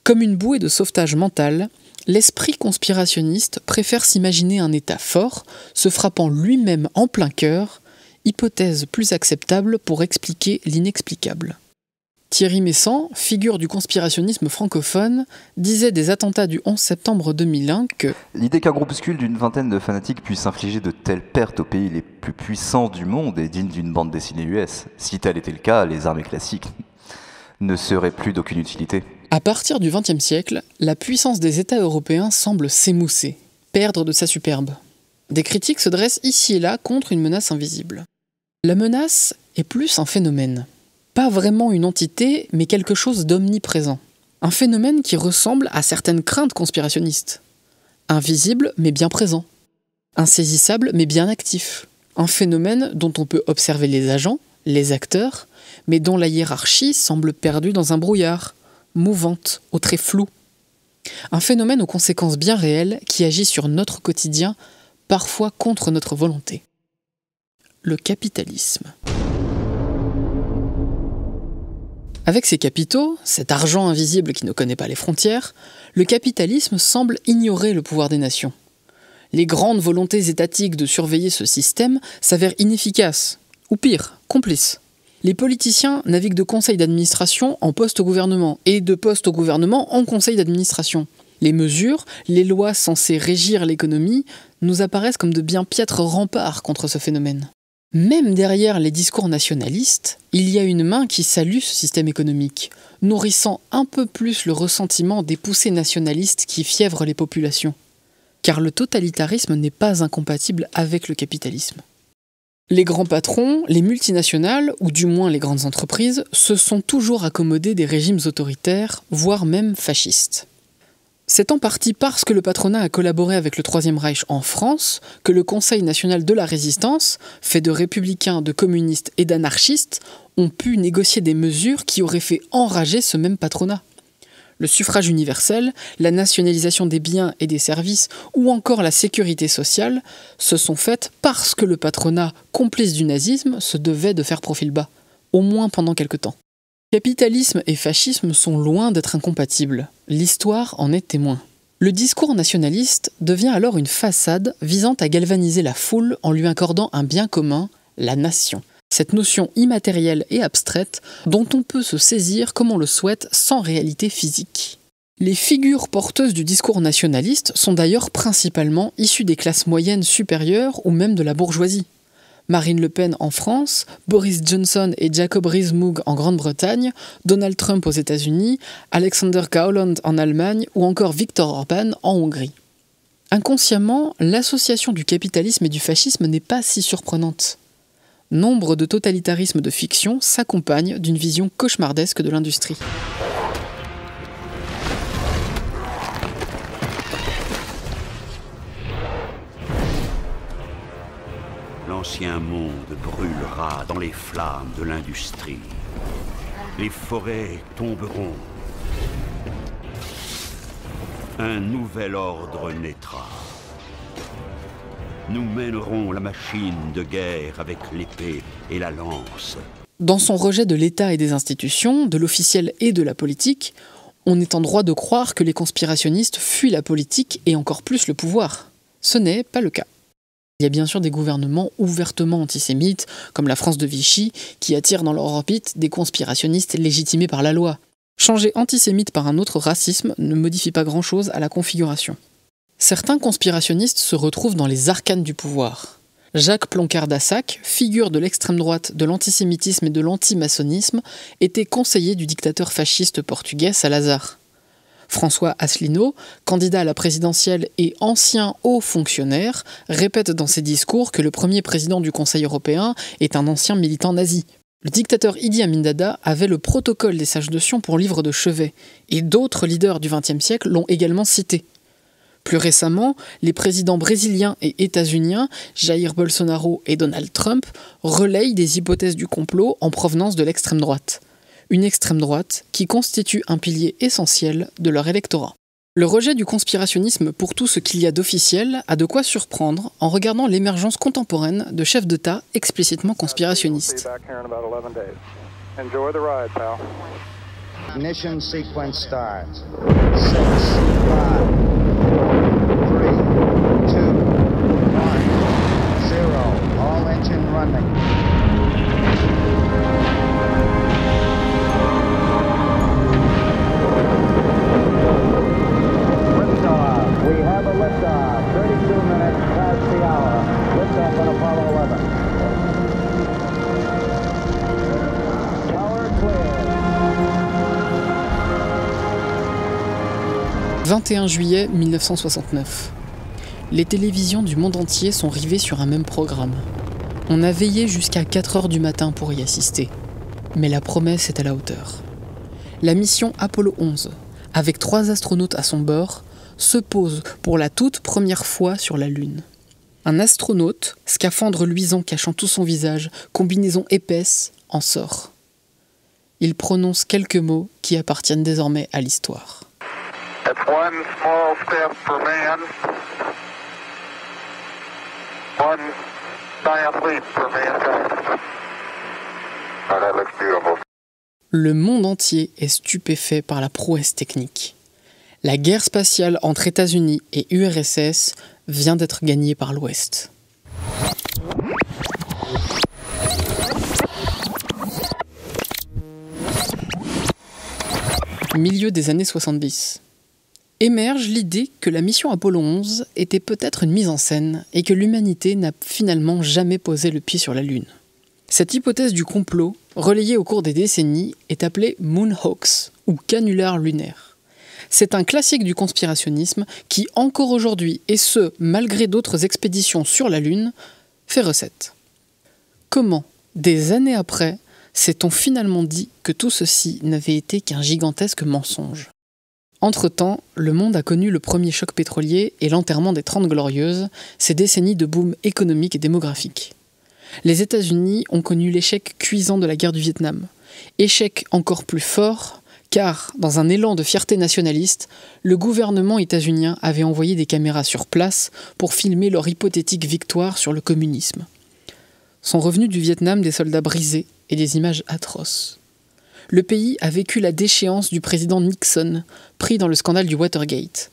Comme une bouée de sauvetage mental, l'esprit conspirationniste préfère s'imaginer un État fort, se frappant lui-même en plein cœur, hypothèse plus acceptable pour expliquer l'inexplicable. Thierry Meyssan, figure du conspirationnisme francophone, disait des attentats du 11 septembre 2001 que l'idée qu'un groupuscule d'une vingtaine de fanatiques puisse infliger de telles pertes aux pays les plus puissants du monde est digne d'une bande dessinée US. Si tel était le cas, les armées classiques ne seraient plus d'aucune utilité. À partir du XXe siècle, la puissance des États européens semble s'émousser, perdre de sa superbe. Des critiques se dressent ici et là contre une menace invisible. La menace est plus un phénomène. Pas vraiment une entité, mais quelque chose d'omniprésent. Un phénomène qui ressemble à certaines craintes conspirationnistes. Invisible, mais bien présent. Insaisissable, mais bien actif. Un phénomène dont on peut observer les agents, les acteurs, mais dont la hiérarchie semble perdue dans un brouillard, mouvante, au trait flou. Un phénomène aux conséquences bien réelles qui agit sur notre quotidien, parfois contre notre volonté. Le capitalisme. Avec ses capitaux, cet argent invisible qui ne connaît pas les frontières, le capitalisme semble ignorer le pouvoir des nations. Les grandes volontés étatiques de surveiller ce système s'avèrent inefficaces, ou pire, complices. Les politiciens naviguent de conseil d'administration en poste au gouvernement, et de poste au gouvernement en conseil d'administration. Les mesures, les lois censées régir l'économie, nous apparaissent comme de bien piètres remparts contre ce phénomène. Même derrière les discours nationalistes, il y a une main qui salue ce système économique, nourrissant un peu plus le ressentiment des poussées nationalistes qui fièvrent les populations. car le totalitarisme n'est pas incompatible avec le capitalisme. Les grands patrons, les multinationales, ou du moins les grandes entreprises, se sont toujours accommodés des régimes autoritaires, voire même fascistes. C'est en partie parce que le patronat a collaboré avec le Troisième Reich en France que le Conseil national de la résistance, fait de républicains, de communistes et d'anarchistes, ont pu négocier des mesures qui auraient fait enrager ce même patronat. Le suffrage universel, la nationalisation des biens et des services ou encore la sécurité sociale se sont faites parce que le patronat, complice du nazisme, se devait de faire profil bas, au moins pendant quelque temps. Capitalisme et fascisme sont loin d'être incompatibles. L'histoire en est témoin. Le discours nationaliste devient alors une façade visant à galvaniser la foule en lui accordant un bien commun, la nation. Cette notion immatérielle et abstraite dont on peut se saisir comme on le souhaite sans réalité physique. Les figures porteuses du discours nationaliste sont d'ailleurs principalement issues des classes moyennes supérieures ou même de la bourgeoisie. Marine Le Pen en France, Boris Johnson et Jacob Rees-Mogg en Grande-Bretagne, Donald Trump aux États-Unis, Alexander Gauland en Allemagne ou encore Viktor Orban en Hongrie. Inconsciemment, l'association du capitalisme et du fascisme n'est pas si surprenante. Nombre de totalitarismes de fiction s'accompagnent d'une vision cauchemardesque de l'industrie. L'ancien monde brûlera dans les flammes de l'industrie. Les forêts tomberont. Un nouvel ordre naîtra. Nous mènerons la machine de guerre avec l'épée et la lance. Dans son rejet de l'État et des institutions, de l'officiel et de la politique, on est en droit de croire que les conspirationnistes fuient la politique et encore plus le pouvoir. Ce n'est pas le cas. Il y a bien sûr des gouvernements ouvertement antisémites, comme la France de Vichy, qui attirent dans leur orbite des conspirationnistes légitimés par la loi. Changer antisémite par un autre racisme ne modifie pas grand-chose à la configuration. Certains conspirationnistes se retrouvent dans les arcanes du pouvoir. Jacques Ploncart-d'Assac, figure de l'extrême droite, de l'antisémitisme et de l'antimaçonnisme, était conseiller du dictateur fasciste portugais Salazar. François Asselineau, candidat à la présidentielle et ancien haut fonctionnaire, répète dans ses discours que le premier président du Conseil européen est un ancien militant nazi. Le dictateur Idi Amin Dada avait le protocole des sages de Sion pour livre de chevet, et d'autres leaders du XXe siècle l'ont également cité. Plus récemment, les présidents brésiliens et états-uniens, Jair Bolsonaro et Donald Trump, relayent des hypothèses du complot en provenance de l'extrême droite. Une extrême droite qui constitue un pilier essentiel de leur électorat. Le rejet du conspirationnisme pour tout ce qu'il y a d'officiel a de quoi surprendre en regardant l'émergence contemporaine de chefs d'État explicitement conspirationnistes. Ignition sequence starts. 6, 5, 4, 3, 2, 1, 0. All engine running. Liftoff. We have a liftoff. 32 minutes past the hour. Liftoff on Apollo 11. Power clear. 21 juillet 1969. Les télévisions du monde entier sont rivées sur un même programme. On a veillé jusqu'à 4h du matin pour y assister. Mais la promesse est à la hauteur. La mission Apollo 11, avec 3 astronautes à son bord, se pose pour la toute première fois sur la Lune. Un astronaute, scaphandre luisant cachant tout son visage, combinaison épaisse, en sort. Il prononce quelques mots qui appartiennent désormais à l'histoire. It's one small step for man, one giant leap for mankind. Oh, that looks beautiful. Le monde entier est stupéfait par la prouesse technique. La guerre spatiale entre États-Unis et URSS vient d'être gagnée par l'Ouest. Milieu des années 70. Émerge l'idée que la mission Apollo 11 était peut-être une mise en scène et que l'humanité n'a finalement jamais posé le pied sur la Lune. Cette hypothèse du complot, relayée au cours des décennies, est appelée Moon Hoax, ou canular lunaire. C'est un classique du conspirationnisme qui, encore aujourd'hui, et ce, malgré d'autres expéditions sur la Lune, fait recette. Comment, des années après, s'est-on finalement dit que tout ceci n'avait été qu'un gigantesque mensonge ? Entre-temps, le monde a connu le premier choc pétrolier et l'enterrement des 30 Glorieuses, ces décennies de boom économique et démographique. Les États-Unis ont connu l'échec cuisant de la guerre du Vietnam. Échec encore plus fort, car, dans un élan de fierté nationaliste, le gouvernement états-unien avait envoyé des caméras sur place pour filmer leur hypothétique victoire sur le communisme. Sont revenus du Vietnam des soldats brisés et des images atroces. Le pays a vécu la déchéance du président Nixon, pris dans le scandale du Watergate.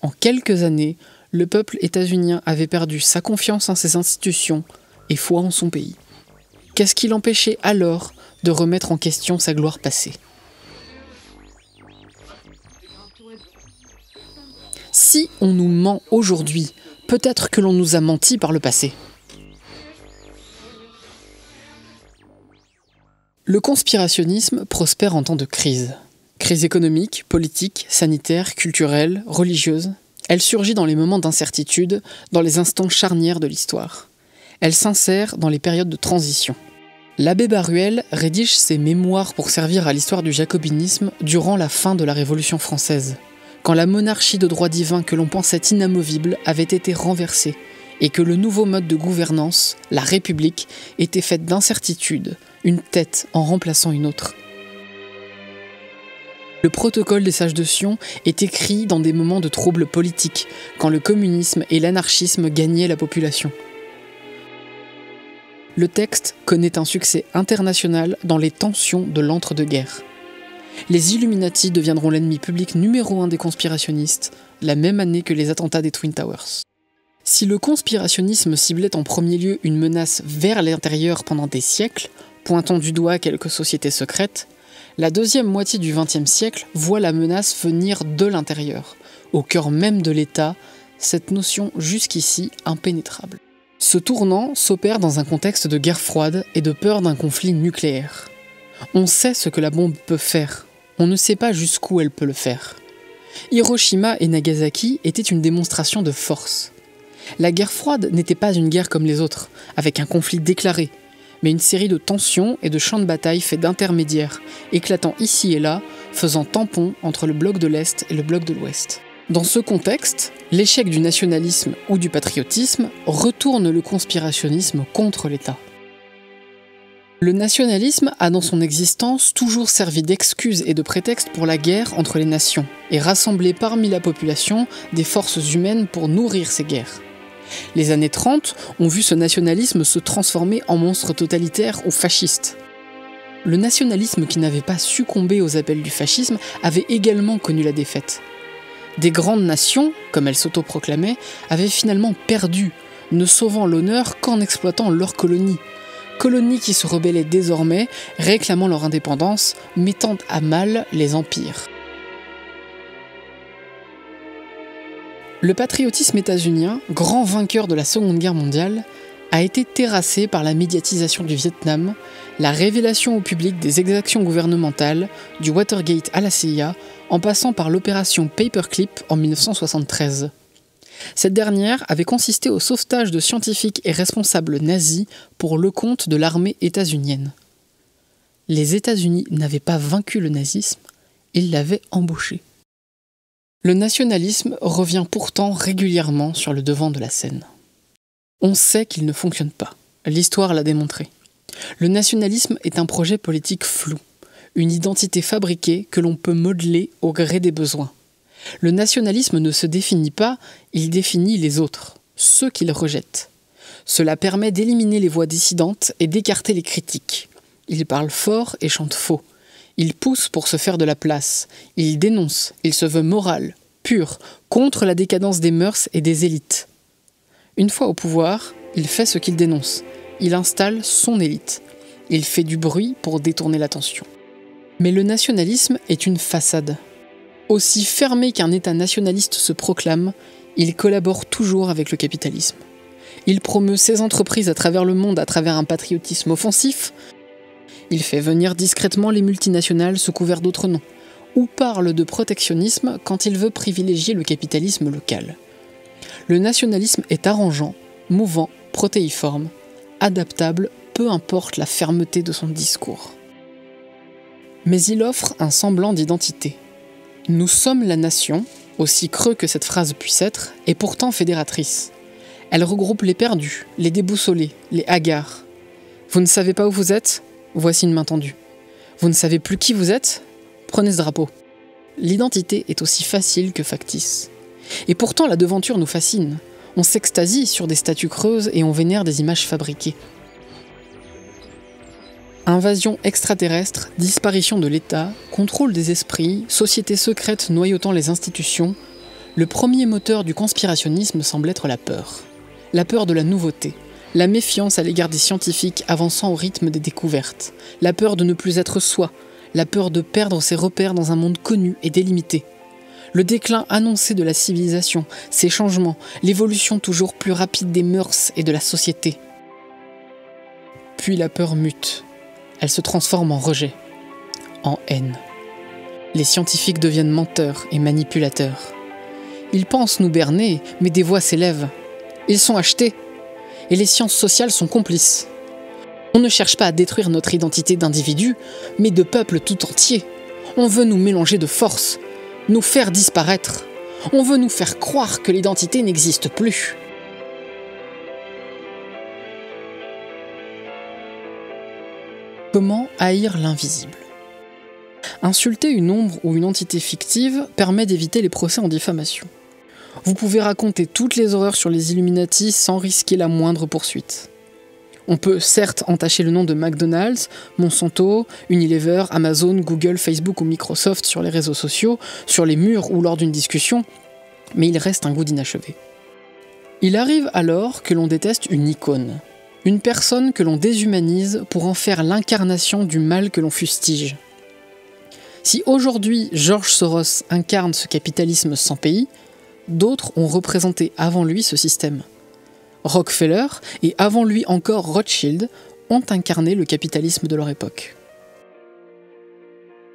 En quelques années, le peuple états-unien avait perdu sa confiance en ses institutions et foi en son pays. Qu'est-ce qui l'empêchait alors de remettre en question sa gloire passée ? Si on nous ment aujourd'hui, peut-être que l'on nous a menti par le passé. Le conspirationnisme prospère en temps de crise. Crise économique, politique, sanitaire, culturelle, religieuse. Elle surgit dans les moments d'incertitude, dans les instants charnières de l'histoire. Elle s'insère dans les périodes de transition. L'abbé Baruel rédige ses mémoires pour servir à l'histoire du jacobinisme durant la fin de la Révolution française, quand la monarchie de droit divin que l'on pensait inamovible avait été renversée, et que le nouveau mode de gouvernance, la République, était faite d'incertitude, une tête en remplaçant une autre. Le protocole des sages de Sion est écrit dans des moments de troubles politiques, quand le communisme et l'anarchisme gagnaient la population. Le texte connaît un succès international dans les tensions de l'entre-deux-guerres. Les Illuminati deviendront l'ennemi public numéro 1 des conspirationnistes, la même année que les attentats des Twin Towers. Si le conspirationnisme ciblait en premier lieu une menace vers l'intérieur pendant des siècles, pointant du doigt quelques sociétés secrètes, la deuxième moitié du XXe siècle voit la menace venir de l'intérieur, au cœur même de l'État, cette notion jusqu'ici impénétrable. Ce tournant s'opère dans un contexte de guerre froide et de peur d'un conflit nucléaire. On sait ce que la bombe peut faire, on ne sait pas jusqu'où elle peut le faire. Hiroshima et Nagasaki étaient une démonstration de force. La guerre froide n'était pas une guerre comme les autres, avec un conflit déclaré, mais une série de tensions et de champs de bataille faits d'intermédiaires, éclatant ici et là, faisant tampon entre le bloc de l'Est et le bloc de l'Ouest. Dans ce contexte, l'échec du nationalisme ou du patriotisme retourne le conspirationnisme contre l'État. Le nationalisme a dans son existence toujours servi d'excuse et de prétexte pour la guerre entre les nations, et rassemblé parmi la population des forces humaines pour nourrir ces guerres. Les années 30 ont vu ce nationalisme se transformer en monstre totalitaire ou fasciste. Le nationalisme qui n'avait pas succombé aux appels du fascisme avait également connu la défaite. Des grandes nations, comme elles s'autoproclamaient, avaient finalement perdu, ne sauvant l'honneur qu'en exploitant leurs colonies. Colonies qui se rebellaient désormais, réclamant leur indépendance, mettant à mal les empires. Le patriotisme états-unien, grand vainqueur de la Seconde Guerre mondiale, a été terrassé par la médiatisation du Vietnam, la révélation au public des exactions gouvernementales, du Watergate à la CIA, en passant par l'opération Paperclip en 1973. Cette dernière avait consisté au sauvetage de scientifiques et responsables nazis pour le compte de l'armée états-unienne. Les États-Unis n'avaient pas vaincu le nazisme, ils l'avaient embauché. Le nationalisme revient pourtant régulièrement sur le devant de la scène. On sait qu'il ne fonctionne pas. L'histoire l'a démontré. Le nationalisme est un projet politique flou, une identité fabriquée que l'on peut modeler au gré des besoins. Le nationalisme ne se définit pas, il définit les autres, ceux qu'il rejette. Cela permet d'éliminer les voix dissidentes et d'écarter les critiques. Il parle fort et chante faux. Il pousse pour se faire de la place. Il dénonce, il se veut moral, pur, contre la décadence des mœurs et des élites. Une fois au pouvoir, il fait ce qu'il dénonce. Il installe son élite. Il fait du bruit pour détourner l'attention. Mais le nationalisme est une façade. Aussi fermé qu'un État nationaliste se proclame, il collabore toujours avec le capitalisme. Il promeut ses entreprises à travers le monde à travers un patriotisme offensif. Il fait venir discrètement les multinationales sous couvert d'autres noms. ou parle de protectionnisme quand il veut privilégier le capitalisme local. Le nationalisme est arrangeant, mouvant, protéiforme, adaptable, peu importe la fermeté de son discours. Mais il offre un semblant d'identité. Nous sommes la nation, aussi creux que cette phrase puisse être, et pourtant fédératrice. Elle regroupe les perdus, les déboussolés, les hagards. Vous ne savez pas où vous êtes ? Voici une main tendue. Vous ne savez plus qui vous êtes ? Prenez ce drapeau. L'identité est aussi facile que factice. Et pourtant la devanture nous fascine. On s'extasie sur des statues creuses et on vénère des images fabriquées. Invasion extraterrestre, disparition de l'État, contrôle des esprits, société secrète noyautant les institutions, le premier moteur du conspirationnisme semble être la peur. La peur de la nouveauté, la méfiance à l'égard des scientifiques avançant au rythme des découvertes, la peur de ne plus être soi, la peur de perdre ses repères dans un monde connu et délimité. Le déclin annoncé de la civilisation, ses changements, l'évolution toujours plus rapide des mœurs et de la société. Puis la peur mute. Elle se transforme en rejet, en haine. Les scientifiques deviennent menteurs et manipulateurs. Ils pensent nous berner, mais des voix s'élèvent. Ils sont achetés, et les sciences sociales sont complices. On ne cherche pas à détruire notre identité d'individu, mais de peuple tout entier. On veut nous mélanger de force, nous faire disparaître. On veut nous faire croire que l'identité n'existe plus. Comment haïr l'invisible ? Insulter une ombre ou une entité fictive permet d'éviter les procès en diffamation. Vous pouvez raconter toutes les horreurs sur les Illuminati sans risquer la moindre poursuite. On peut certes entacher le nom de McDonald's, Monsanto, Unilever, Amazon, Google, Facebook ou Microsoft sur les réseaux sociaux, sur les murs ou lors d'une discussion, mais il reste un goût d'inachevé. Il arrive alors que l'on déteste une icône, une personne que l'on déshumanise pour en faire l'incarnation du mal que l'on fustige. Si aujourd'hui George Soros incarne ce capitalisme sans pays, d'autres ont représenté avant lui ce système. Rockefeller et avant lui encore Rothschild ont incarné le capitalisme de leur époque.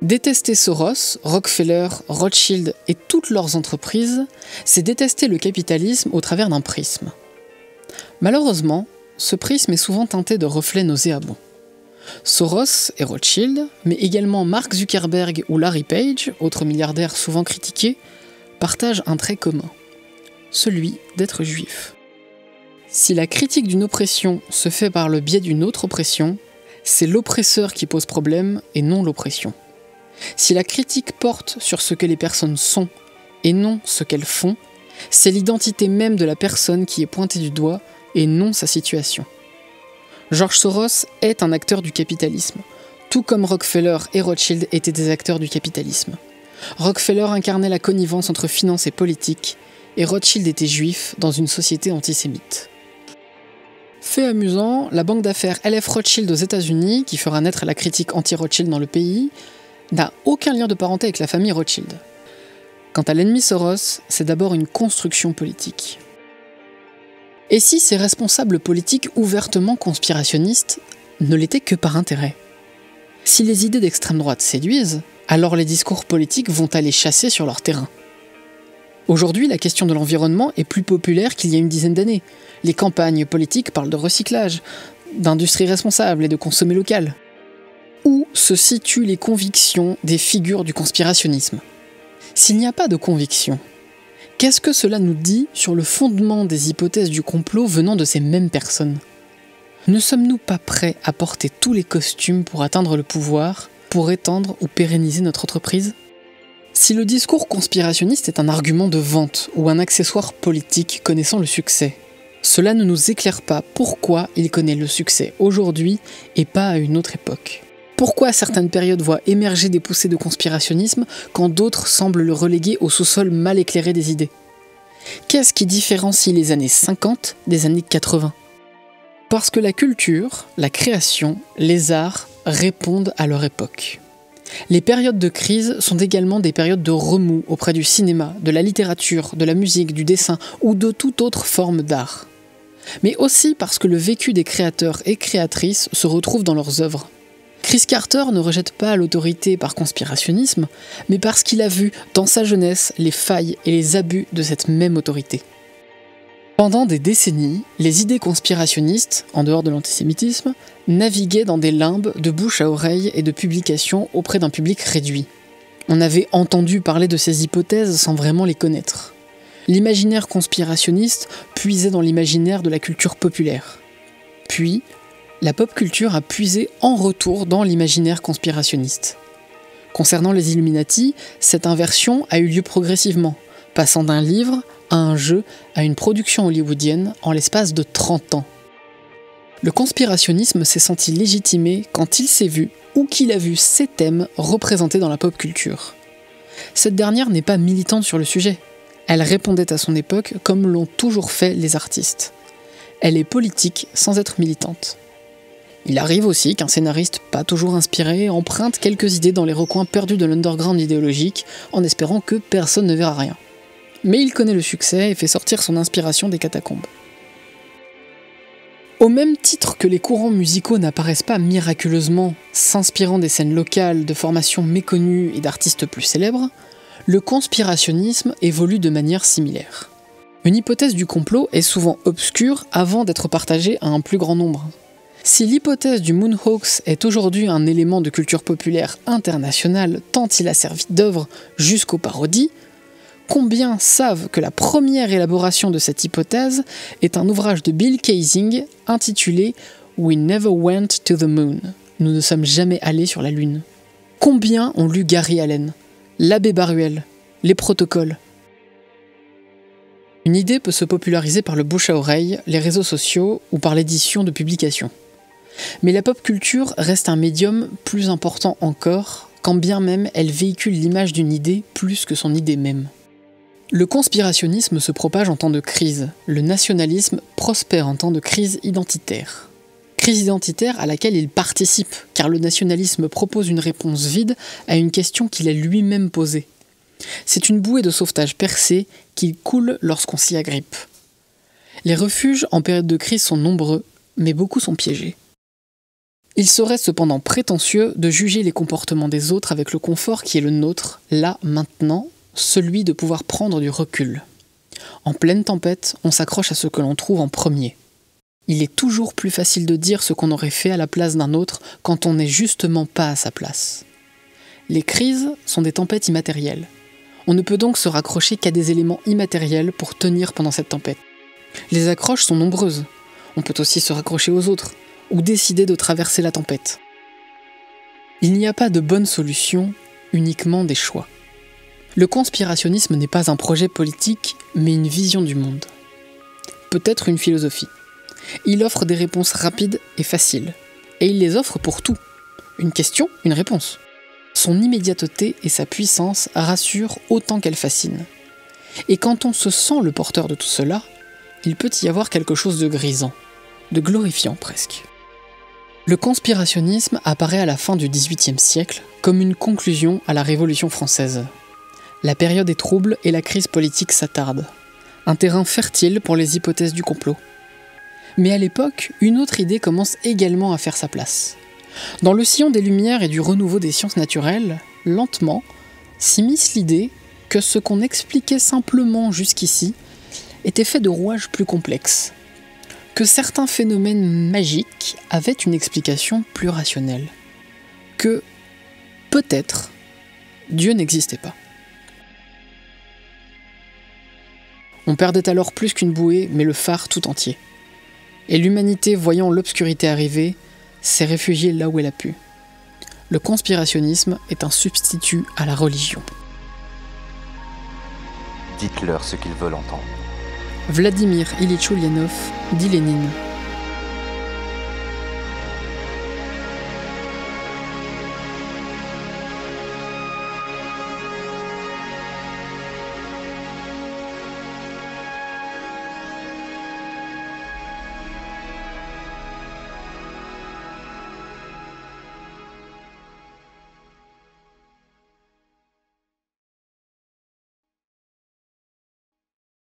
Détester Soros, Rockefeller, Rothschild et toutes leurs entreprises, c'est détester le capitalisme au travers d'un prisme. Malheureusement, ce prisme est souvent teinté de reflets nauséabonds. Soros et Rothschild, mais également Mark Zuckerberg ou Larry Page, autres milliardaires souvent critiqués, partagent un trait commun, celui d'être juifs. Si la critique d'une oppression se fait par le biais d'une autre oppression, c'est l'oppresseur qui pose problème et non l'oppression. Si la critique porte sur ce que les personnes sont et non ce qu'elles font, c'est l'identité même de la personne qui est pointée du doigt et non sa situation. George Soros est un acteur du capitalisme, tout comme Rockefeller et Rothschild étaient des acteurs du capitalisme. Rockefeller incarnait la connivence entre finance et politique, et Rothschild était juif dans une société antisémite. Fait amusant, la banque d'affaires LF Rothschild aux États-Unis, qui fera naître la critique anti-Rothschild dans le pays, n'a aucun lien de parenté avec la famille Rothschild. Quant à l'ennemi Soros, c'est d'abord une construction politique. Et si ces responsables politiques ouvertement conspirationnistes ne l'étaient que par intérêt ? Si les idées d'extrême droite séduisent, alors les discours politiques vont aller chasser sur leur terrain. Aujourd'hui, la question de l'environnement est plus populaire qu'il y a une dizaine d'années. Les campagnes politiques parlent de recyclage, d'industrie responsable et de consommer local. Où se situent les convictions des figures du conspirationnisme ? S'il n'y a pas de conviction, qu'est-ce que cela nous dit sur le fondement des hypothèses du complot venant de ces mêmes personnes ? Ne sommes-nous pas prêts à porter tous les costumes pour atteindre le pouvoir, pour étendre ou pérenniser notre entreprise ? Si le discours conspirationniste est un argument de vente ou un accessoire politique connaissant le succès, cela ne nous éclaire pas pourquoi il connaît le succès aujourd'hui et pas à une autre époque. Pourquoi certaines périodes voient émerger des poussées de conspirationnisme quand d'autres semblent le reléguer au sous-sol mal éclairé des idées ? Qu'est-ce qui différencie les années 50 des années 80 ? Parce que la culture, la création, les arts répondent à leur époque. Les périodes de crise sont également des périodes de remous auprès du cinéma, de la littérature, de la musique, du dessin ou de toute autre forme d'art. Mais aussi parce que le vécu des créateurs et créatrices se retrouve dans leurs œuvres. Chris Carter ne rejette pas l'autorité par conspirationnisme, mais parce qu'il a vu dans sa jeunesse les failles et les abus de cette même autorité. Pendant des décennies, les idées conspirationnistes, en dehors de l'antisémitisme, naviguaient dans des limbes de bouche à oreille et de publications auprès d'un public réduit. On avait entendu parler de ces hypothèses sans vraiment les connaître. L'imaginaire conspirationniste puisait dans l'imaginaire de la culture populaire. Puis, la pop culture a puisé en retour dans l'imaginaire conspirationniste. Concernant les Illuminati, cette inversion a eu lieu progressivement, passant d'un livre à un jeu à une production hollywoodienne en l'espace de 30 ans. Le conspirationnisme s'est senti légitimé quand il s'est vu ou qu'il a vu ces thèmes représentés dans la pop culture. Cette dernière n'est pas militante sur le sujet. Elle répondait à son époque comme l'ont toujours fait les artistes. Elle est politique sans être militante. Il arrive aussi qu'un scénariste pas toujours inspiré emprunte quelques idées dans les recoins perdus de l'underground idéologique en espérant que personne ne verra rien. Mais il connaît le succès et fait sortir son inspiration des catacombes. Au même titre que les courants musicaux n'apparaissent pas miraculeusement, s'inspirant des scènes locales, de formations méconnues et d'artistes plus célèbres, le conspirationnisme évolue de manière similaire. Une hypothèse du complot est souvent obscure avant d'être partagée à un plus grand nombre. Si l'hypothèse du Moon Hoax est aujourd'hui un élément de culture populaire internationale tant il a servi d'œuvre jusqu'aux parodies, combien savent que la première élaboration de cette hypothèse est un ouvrage de Bill Kaysing intitulé « We Never Went to the Moon ». Nous ne sommes jamais allés sur la Lune. Combien ont lu Gary Allen, l'abbé Baruel, les protocoles? Une idée peut se populariser par le bouche à oreille, les réseaux sociaux ou par l'édition de publications. Mais la pop culture reste un médium plus important encore, quand bien même elle véhicule l'image d'une idée plus que son idée même. Le conspirationnisme se propage en temps de crise, le nationalisme prospère en temps de crise identitaire. Crise identitaire à laquelle il participe, car le nationalisme propose une réponse vide à une question qu'il a lui-même posée. C'est une bouée de sauvetage percée qui coule lorsqu'on s'y agrippe. Les refuges en période de crise sont nombreux, mais beaucoup sont piégés. Il serait cependant prétentieux de juger les comportements des autres avec le confort qui est le nôtre, là, maintenant, celui de pouvoir prendre du recul. En pleine tempête, on s'accroche à ce que l'on trouve en premier. Il est toujours plus facile de dire ce qu'on aurait fait à la place d'un autre quand on n'est justement pas à sa place. Les crises sont des tempêtes immatérielles. On ne peut donc se raccrocher qu'à des éléments immatériels pour tenir pendant cette tempête. Les accroches sont nombreuses. On peut aussi se raccrocher aux autres, ou décider de traverser la tempête. Il n'y a pas de bonne solution, uniquement des choix. Le conspirationnisme n'est pas un projet politique, mais une vision du monde. Peut-être une philosophie. Il offre des réponses rapides et faciles. Et il les offre pour tout. Une question, une réponse. Son immédiateté et sa puissance rassurent autant qu'elle fascine. Et quand on se sent le porteur de tout cela, il peut y avoir quelque chose de grisant, de glorifiant presque. Le conspirationnisme apparaît à la fin du XVIIIe siècle comme une conclusion à la Révolution française. La période est trouble et la crise politique s'attarde. Un terrain fertile pour les hypothèses du complot. Mais à l'époque, une autre idée commence également à faire sa place. Dans le sillon des Lumières et du renouveau des sciences naturelles, lentement, s'immisce l'idée que ce qu'on expliquait simplement jusqu'ici était fait de rouages plus complexes. Que certains phénomènes magiques avaient une explication plus rationnelle. Que, peut-être, Dieu n'existait pas. On perdait alors plus qu'une bouée, mais le phare tout entier. Et l'humanité, voyant l'obscurité arriver, s'est réfugiée là où elle a pu. Le conspirationnisme est un substitut à la religion. Dites-leur ce qu'ils veulent entendre. Vladimir Ilitch Ulyanov dit Lénine.